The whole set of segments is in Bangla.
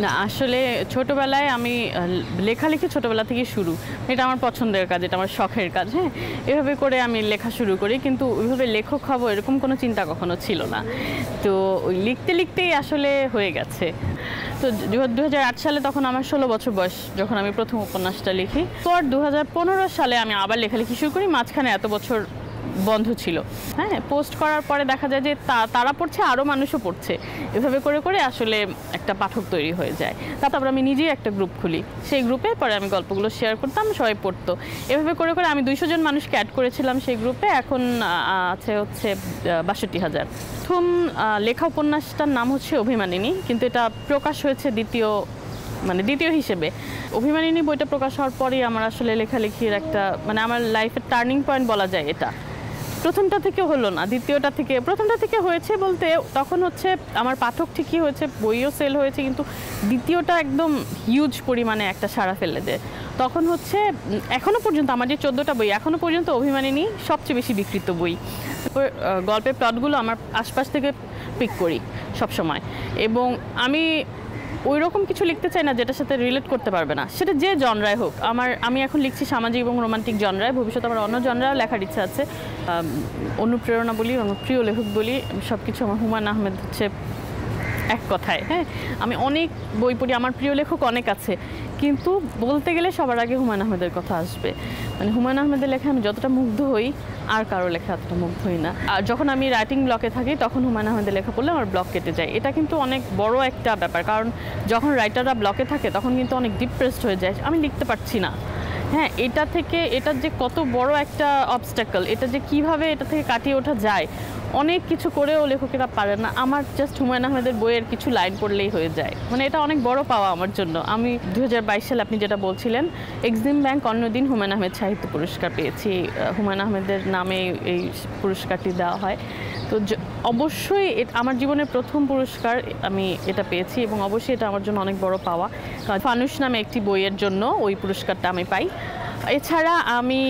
না আসলে ছোটবেলায় আমি লেখালেখি ছোটবেলা থেকেই শুরু। এটা আমার পছন্দের কাজ, এটা আমার শখের কাজ। হ্যাঁ, এভাবে করে আমি লেখা শুরু করি, কিন্তু ওইভাবে লেখক হব এরকম কোনো চিন্তা কখনো ছিল না। তো ওই লিখতে লিখতেই আসলে হয়ে গেছে। তো 2008 সালে তখন আমার 16 বছর বয়স, যখন আমি প্রথম উপন্যাসটা লিখি। পর 2015 সালে আমি আবার লেখালেখি শুরু করি। মাঝখানে এত বছর বন্ধ ছিল। হ্যাঁ, পোস্ট করার পরে দেখা যায় যে তারা পড়ছে, আরও মানুষও পড়ছে। এভাবে করে করে আসলে একটা পাঠক তৈরি হয়ে যায়। তারপর আমি নিজেই একটা গ্রুপ খুলি, সেই গ্রুপে পরে আমি গল্পগুলো শেয়ার করতাম, সবাই পড়তো। এভাবে করে করে আমি 200 জন মানুষকে অ্যাড করেছিলাম সেই গ্রুপে। এখন আছে হচ্ছে 62,000। প্রথম লেখা উপন্যাসটার নাম হচ্ছে অভিমানিনী, কিন্তু এটা প্রকাশ হয়েছে দ্বিতীয় হিসেবে। অভিমানিনী বইটা প্রকাশ হওয়ার পরেই আমার আসলে লেখালেখির একটা আমার লাইফের টার্নিং পয়েন্ট বলা যায় এটা। প্রথমটা থেকে হলো না, প্রথমটা থেকে হয়েছে বলতে তখন হচ্ছে আমার পাঠক ঠিকই হয়েছে, বইও সেল হয়েছে, কিন্তু দ্বিতীয়টা একদম হিউজ পরিমাণে একটা সাড়া ফেলে দেয়। তখন হচ্ছে এখনও পর্যন্ত আমার যে 14টা বই, এখনও পর্যন্ত অভিমানিনী সবচেয়ে বেশি বিক্রিত বই। গল্পের প্লটগুলো আমার আশপাশ থেকে পিক করি সবসময়, এবং আমি ওই রকম কিছু লিখতে চাই না যেটার সাথে রিলেট করতে পারবে না, সেটা যে জনরায় হোক। আমি এখন লিখছি সামাজিক এবং রোমান্টিক জনরায়, ভবিষ্যতে আমার অন্য জনরাও লেখার ইচ্ছা আছে। অনুপ্রেরণা বলি, আমার প্রিয় লেখক বলি, সব কিছু আমার হুমায়ুন আহমেদ হচ্ছে এক কথায়। হ্যাঁ, আমি অনেক বই পড়ি, আমার প্রিয় লেখক অনেক আছে, কিন্তু বলতে গেলে সবার আগে হুমায়ুন আহমেদের কথা আসবে। হুমায়ুন আহমেদের লেখা আমি যতটা মুগ্ধ হই, আর কারো লেখা অতটা মুগ্ধ হই না। আর যখন আমি রাইটিং ব্লকে থাকি, তখন হুমায়ুন আহমেদের লেখা পড়লে আমার ব্লক কেটে যায়। এটা কিন্তু অনেক বড় একটা ব্যাপার, কারণ যখন রাইটাররা ব্লকে থাকে তখন কিন্তু অনেক ডিপ্রেসড হয়ে যায়, আমি লিখতে পারছি না। হ্যাঁ, এটার যে কত বড় একটা অবস্ট্যাকল, এটা যে কিভাবে এটা থেকে কাটিয়ে ওঠা যায়, অনেক কিছু করেও লেখকেরা পারে না। আমার জাস্ট হুমায়ুন আহমেদের বইয়ের কিছু লাইন পড়লেই হয়ে যায়। এটা অনেক বড় পাওয়া আমার জন্য। আমি 2022 সালে আপনি যেটা বলছিলেন, এক্সিম ব্যাংক অন্যদিন হুমায়ুন আহমেদ সাহিত্য পুরস্কার পেয়েছি। হুমায়ুন আহমেদের নামে এই পুরস্কারটি দেওয়া হয়। তো অবশ্যই আমার জীবনের প্রথম পুরস্কার আমি এটা পেয়েছি, এবং অবশ্যই এটা আমার জন্য অনেক বড় পাওয়া। ফানুস নামে একটি বইয়ের জন্য ওই পুরস্কারটা আমি পাই। এছাড়া আমি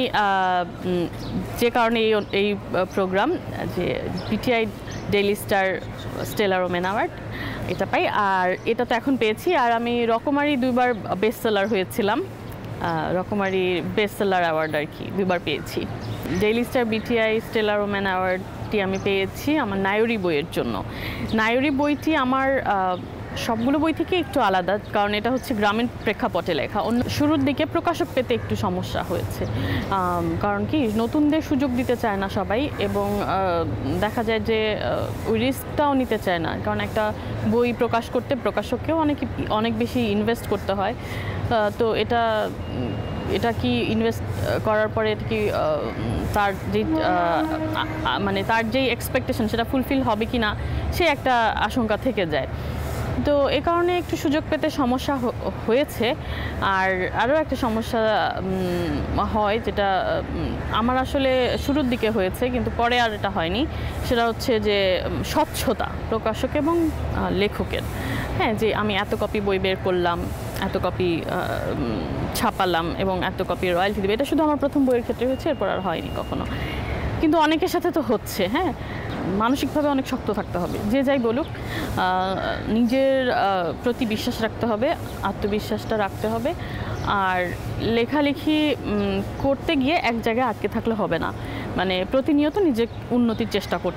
যে কারণে এই প্রোগ্রাম, যে PTI daily star stellar women award, এটা পাই। আর এটা তো এখন পেয়েছি। আর আমি রকমারি 2বার বেস্ট সেলার হয়েছিলাম। রকমারি বেস্ট সেলার অ্যাওয়ার্ড আর কি 2বার পেয়েছি। Daily Star BTI stellar women অ্যাওয়ার্ডটি আমি পেয়েছি আমার নায়রি বইয়ের জন্য। নায়রি বইটি আমার সবগুলো বই থেকে একটু আলাদা, কারণ এটা হচ্ছে গ্রামীণ প্রেক্ষাপটে লেখা। শুরুর দিকে প্রকাশক পেতে একটু সমস্যা হয়েছে, কারণ কি নতুনদের সুযোগ দিতে চায় না সবাই, এবং দেখা যায় যে ওই রিস্কটাও নিতে চায় না, কারণ একটা বই প্রকাশ করতে প্রকাশককেও অনেক বেশি ইনভেস্ট করতে হয়। তো এটা কি ইনভেস্ট করার পরে এটা কি তার যেই এক্সপেকটেশন সেটা ফুলফিল হবে কি না, সে একটা আশঙ্কা থেকে যায়। তো এ কারণে একটু সুযোগ পেতে সমস্যা হয়েছে। আর আরও একটা সমস্যা হয়, যেটা আমার আসলে শুরুর দিকে হয়েছে, কিন্তু পরে আর এটা হয়নি। সেটা হচ্ছে যে স্বচ্ছতা প্রকাশক এবং লেখকের। হ্যাঁ, যে আমি এত কপি বই বের করলাম, এত কপি ছাপালাম এবং এত কপি রয়্যালটি দেবে, এটা শুধু আমার প্রথম বইয়ের ক্ষেত্রে হয়েছে, এরপর আর হয়নি কখনো। কিন্তু অনেকের সাথে তো হচ্ছে। হ্যাঁ, মানসিকভাবে অনেক শক্ত থাকতে হবে, যে যাই বলুক। নিজের প্রতি বিশ্বাস রাখতে হবে, আত্মবিশ্বাসটা রাখতে হবে। আর লেখালেখি করতে গিয়ে এক জায়গায় আটকে থাকলে হবে না, প্রতিনিয়ত নিজের উন্নতির চেষ্টা করতে